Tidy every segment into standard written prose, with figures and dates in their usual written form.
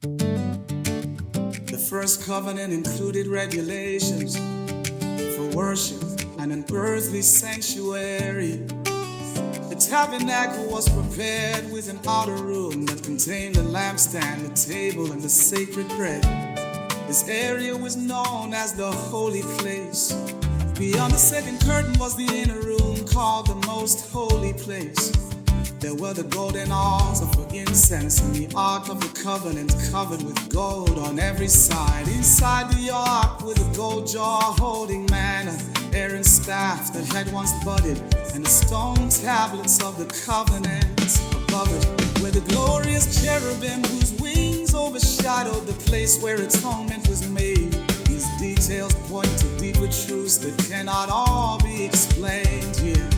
The first covenant included regulations for worship and an earthly sanctuary. The tabernacle was prepared with an outer room that contained the lampstand, the table, and the sacred bread. This area was known as the holy place. Beyond the second curtain was the inner room called the most holy place. There were the golden altar for incense and the ark of the covenant covered with gold on every side. Inside the ark were the gold jar holding manna, Aaron's staff that had once budded, and the stone tablets of the covenant. Above it were the glorious cherubim whose wings overshadowed the place where atonement was made. These details point to deeper truths that cannot all be explained here.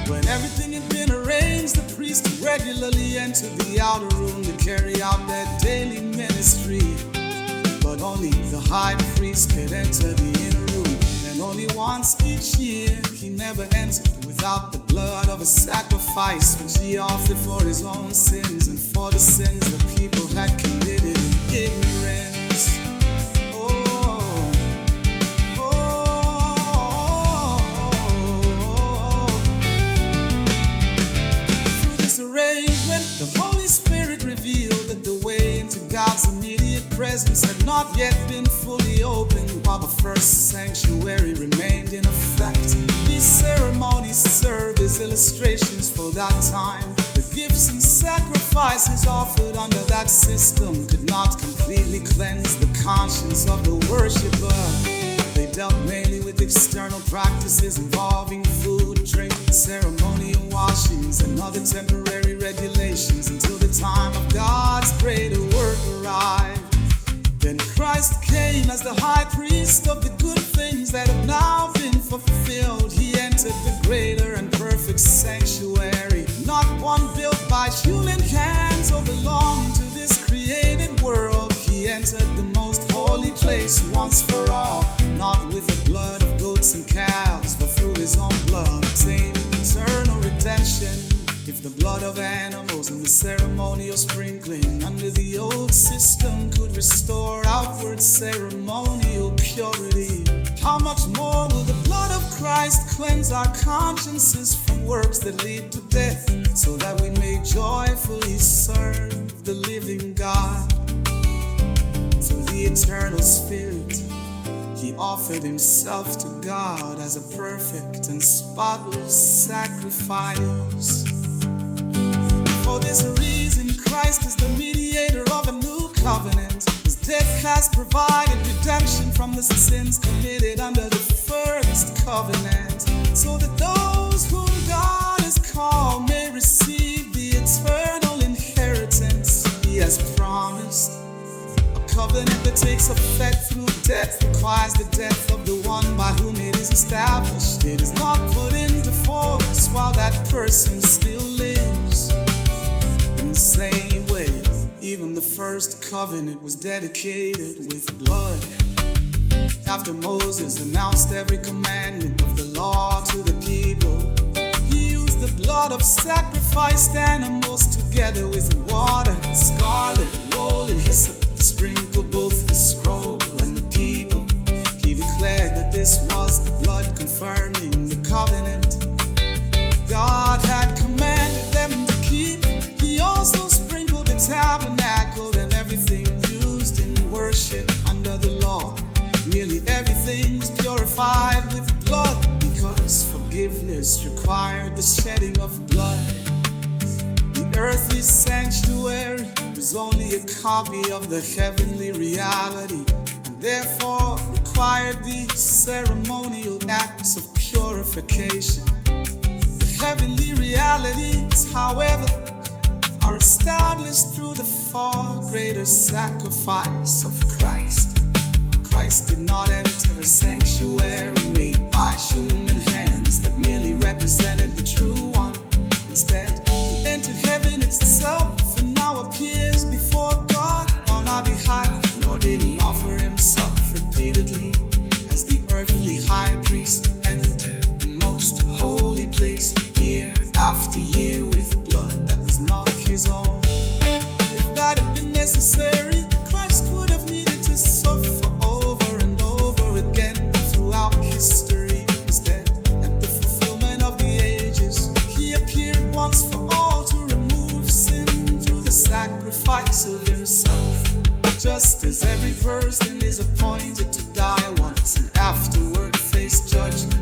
When everything had been arranged, the priest regularly entered the outer room to carry out their daily ministry. But only the high priest could enter the inner room, and only once each year. He never entered without the blood of a sacrifice, which he offered for his own sins and for the sins the people had committed in ignorance. The Holy Spirit revealed that the way into God's immediate presence had not yet been fully opened while the first sanctuary remained in effect. These ceremonies served as illustrations for that time. The gifts and sacrifices offered under that system could not completely cleanse the conscience of the worshiper. They dealt mainly with external practices involving food, drink, ceremonial washings, and other temporary regulations until the time of God's greater work arrived. Then Christ came as the high priest of the good things that have now been fulfilled. He entered the greater and perfect sanctuary, not one built by human hands or belonging to this created world. He entered the most holy place once for all, not with the blood of goats and calves, but through his own blood, obtaining eternal redemption. If the blood of animals and the ceremonial sprinkling under the old system could restore outward ceremonial purity, how much more will the blood of Christ cleanse our consciences from works that lead to death, so that we may joyfully serve the living God? Through the eternal Spirit, He offered Himself to God as a perfect and spotless sacrifice. For this reason, Christ is the mediator of a new covenant. His death has provided redemption from the sins committed under the first covenant, so that those whom God has called may receive the eternal inheritance He has promised. A covenant that takes effect through death requires the death of the one by whom it is established. It is not put into force while that person still lives. In the same way, even the first covenant was dedicated with blood. After Moses announced every commandment of the law to the people, he used the blood of sacrificed animals together with water, scarlet, wool, and hyssop to sprinkle both the scroll and the people. He declared that this was the blood confirming the covenant God had commanded them to keep. He also sprinkled the tabernacle and everything used in worship under the law. Nearly everything was purified with blood, because forgiveness required the shedding of blood. The earthly sanctuary was only a copy of the heavenly reality, and therefore required these ceremonial acts of purification. The heavenly realities, however, are established through the far greater sacrifice of Christ. Christ did not enter a sanctuary made by human hands that merely represented the true one. Instead, He entered heaven itself and now appears before God on our behalf. Nor did He offer Himself repeatedly as the earthly high priest entered the most holy place year after year with blood that was not His own. If that had been necessary, likes of himself. Just as every person is appointed to die once and afterward face judgment.